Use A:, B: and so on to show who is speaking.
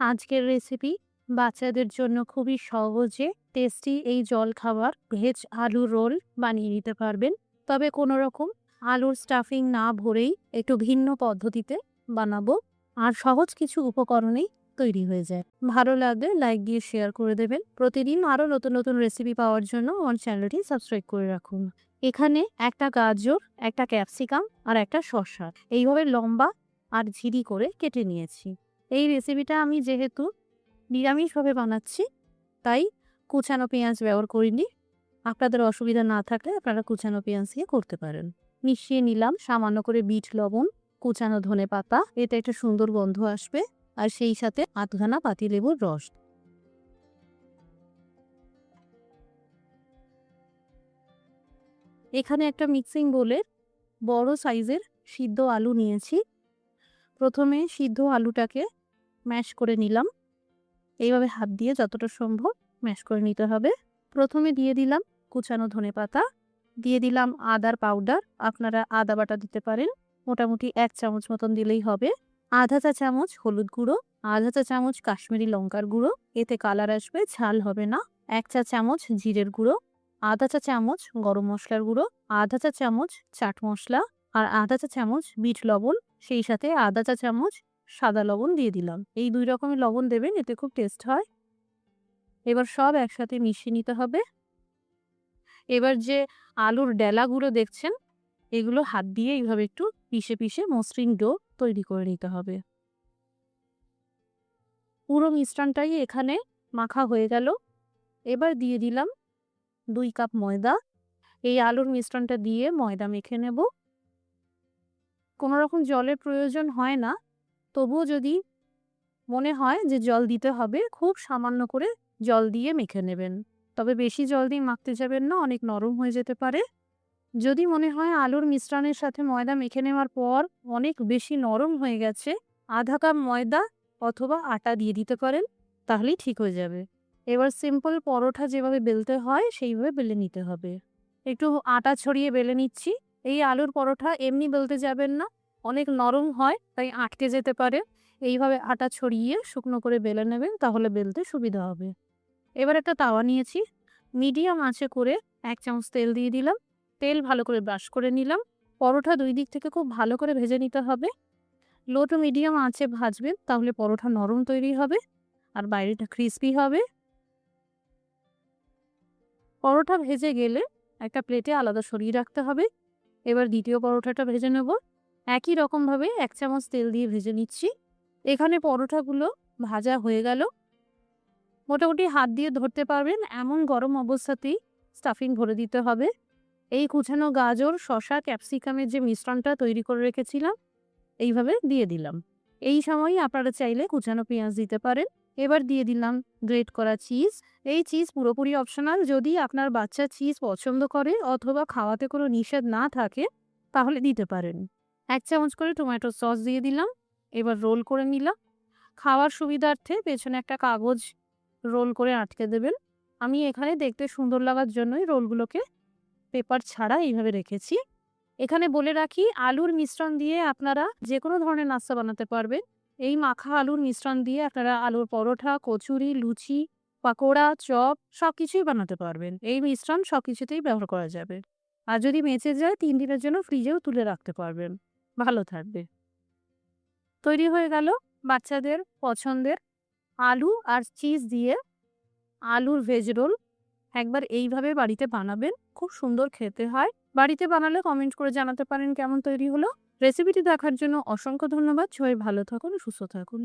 A: আজকের রেসিপি বাচ্চাদের জন্য খুবই সহজে টেস্টি এই জলখাবার ভেজ আলু রোল বানিয়ে নিতে পারবেন। তবে কোনো রকম আলুর স্টাফিং না ভরেই একটু ভিন্ন পদ্ধতিতে বানাবো। আর সহজ কিছু উপকরণেই তৈরি হয়ে যায়। ভালো লাগলে লাইক দিয়ে শেয়ার করে দেবেন। প্রতিদিন আরও নতুন নতুন রেসিপি পাওয়ার জন্য আমার চ্যানেলটি সাবস্ক্রাইব করে রাখুন। এখানে একটা গাজর, একটা ক্যাপসিকাম আর একটা শসা এইভাবে লম্বা আর ঝিরি করে কেটে নিয়েছি। এই রেসিপিটা আমি যেহেতু নিরামিষভাবে বানাচ্ছি, তাই কুচানো পেঁয়াজ ব্যবহার করিনি। আপনাদের অসুবিধা না থাকলে আপনারা কুচানো পেঁয়াজ দিয়ে করতে পারেন। মিশিয়ে নিলাম সামান্য করে বিট লবণ, কুচানো ধনেপাতা, এতে একটা সুন্দর গন্ধ আসবে। আর সেই সাথে আধখানা পাতিলেবুর রস। এখানে একটা মিক্সিং বোলে বড় সাইজের সিদ্ধ আলু নিয়েছি। প্রথমে সিদ্ধ আলুটাকে ম্যাশ করে নিলাম। এইভাবে হাত দিয়ে যতটা সম্ভব ম্যাশ করে নিতে হবে। প্রথমে দিয়ে দিলাম কুচানো ধনেপাতা, দিয়ে দিলাম আদার পাউডার, আপনারা আদা বাটা দিতে পারেন, মোটামুটি 1 চামচ মতন দিলেই হবে। আধা চা চামচ হলুদ গুঁড়ো, আধা চা চামচ কাশ্মীরি লঙ্কার গুঁড়ো, এতে কালার আসবে, ঝাল হবে না। 1 চা চামচ জিরের গুঁড়ো, আধা চা চামচ গরম মশলার গুঁড়ো, আধা চা চামচ চাট মশলা, আর আধা চা চামচ বিট লবণ, সেই সাথে আধা চা চামচ সাদা লবণ দিয়ে দিলাম। এই 2 রকমের লবণ দেবেন, এতে খুব টেস্ট হয়। এবার সব একসাথে মিশিয়ে নিতে হবে। এবার যে আলুর ডেলাগুলো দেখছেন, এগুলো হাত দিয়ে এইভাবে একটু পিষে পিষে মসৃণ ডো তৈরি করে নিতে হবে। পুরো মিশ্রণটাই এখানে মাখা হয়ে গেল। এবার দিয়ে দিলাম 2 কাপ ময়দা। এই আলুর মিশ্রণটা দিয়ে ময়দা মেখে নেব। কোনো রকম জলের প্রয়োজন হয় না, তবুও যদি মনে হয় যে জল দিতে হবে, খুব সামান্য করে জল দিয়ে মেখে নেবেন। তবে বেশি জল দিয়ে মাখতে যাবেন না, অনেক নরম হয়ে যেতে পারে। যদি মনে হয় আলুর মিশ্রণের সাথে ময়দা মেখে নেওয়ার পর অনেক বেশি নরম হয়ে গেছে, আধা কাপ ময়দা অথবা আটা দিয়ে দিতে পারেন, তাহলেই ঠিক হয়ে যাবে। এবার সিম্পল পরোটা যেভাবে বেলতে হয় সেইভাবে বেলে নিতে হবে। একটু আটা ছড়িয়ে বেলে নিচ্ছি। এই আলুর পরোটা এমনি বেলতে যাবেন না, অনেক নরম হয়, তাই আটকে যেতে পারে। এইভাবে আটা ছড়িয়ে শুকনো করে বেলে নেবেন, তাহলে বেলতে সুবিধা হবে। এবার একটা তাওয়া নিয়েছি, মিডিয়াম আঁচে করে 1 চামচ তেল দিয়ে দিলাম। তেল ভালো করে ব্রাশ করে নিলাম। পরোটা 2 দিক থেকে খুব ভালো করে ভেজে নিতে হবে। লো টু মিডিয়াম আঁচে ভাজবেন, তাহলে পরোটা নরম তৈরি হবে আর বাইরেটা ক্রিস্পি হবে। পরোটা ভেজে গেলে একটা প্লেটে আলাদা সরিয়ে রাখতে হবে। এবার দ্বিতীয় পরোটাটা ভেজে নেব। একই রকমভাবে 1 চামচ তেল দিয়ে ভেজে নিচ্ছি। এখানে পরোটাগুলো ভাজা হয়ে গেল। মোটামুটি হাত দিয়ে ধরতে পারবেন এমন গরম অবস্থাতেই স্টাফিং ভরে দিতে হবে। এই কুচানো গাজর, শসা, ক্যাপসিকামের যে মিশ্রণটা তৈরি করে রেখেছিলাম, এইভাবে দিয়ে দিলাম। এই সময়ই আপনারা চাইলে কুচানো পেঁয়াজ দিতে পারেন। এবার দিয়ে দিলাম গ্রেট করা চিজ। এই চিজ পুরোপুরি অপশনাল। যদি আপনার বাচ্চা চিজ পছন্দ করে অথবা খাওয়াতে কোনো নিষেধ না থাকে, তাহলে দিতে পারেন। 1 চামচ করে টমেটো সস দিয়ে দিলাম। এবার রোল করে নিলাম। খাওয়ার সুবিধার্থে পেছনে একটা কাগজ রোল করে আটকে দেবেন। আমি এখানে দেখতে সুন্দর লাগার জন্যই রোলগুলোকে পেপার ছাড়া এইভাবে রেখেছি। এখানে বলে রাখি, আলুর মিশ্রণ দিয়ে আপনারা যেকোনো ধরনের নাস্তা বানাতে পারবেন। এই মাখা আলুর মিশ্রণ দিয়ে আপনারা আলুর পরোটা, কচুরি, লুচি, পাকোড়া, চপ সবকিছুই বানাতে পারবেন। এই মিশ্রণ সবকিছুতেই ব্যবহার করা যাবে। আর যদি বেঁচে যায় 3 দিনের জন্য ফ্রিজেও তুলে রাখতে পারবেন, ভালো থাকবে। তৈরি হয়ে গেল বাচ্চাদের পছন্দের আলু আর চিজ দিয়ে আলুর ভেজ রোল। একবার এইভাবে বাড়িতে বানাবেন, খুব সুন্দর খেতে হয়। বাড়িতে বানালে কমেন্ট করে জানাতে পারেন কেমন তৈরি হলো। রেসিপিটি দেখার জন্য অসংখ্য ধন্যবাদ। সবাই ভালো থাকুন, সুস্থ থাকুন।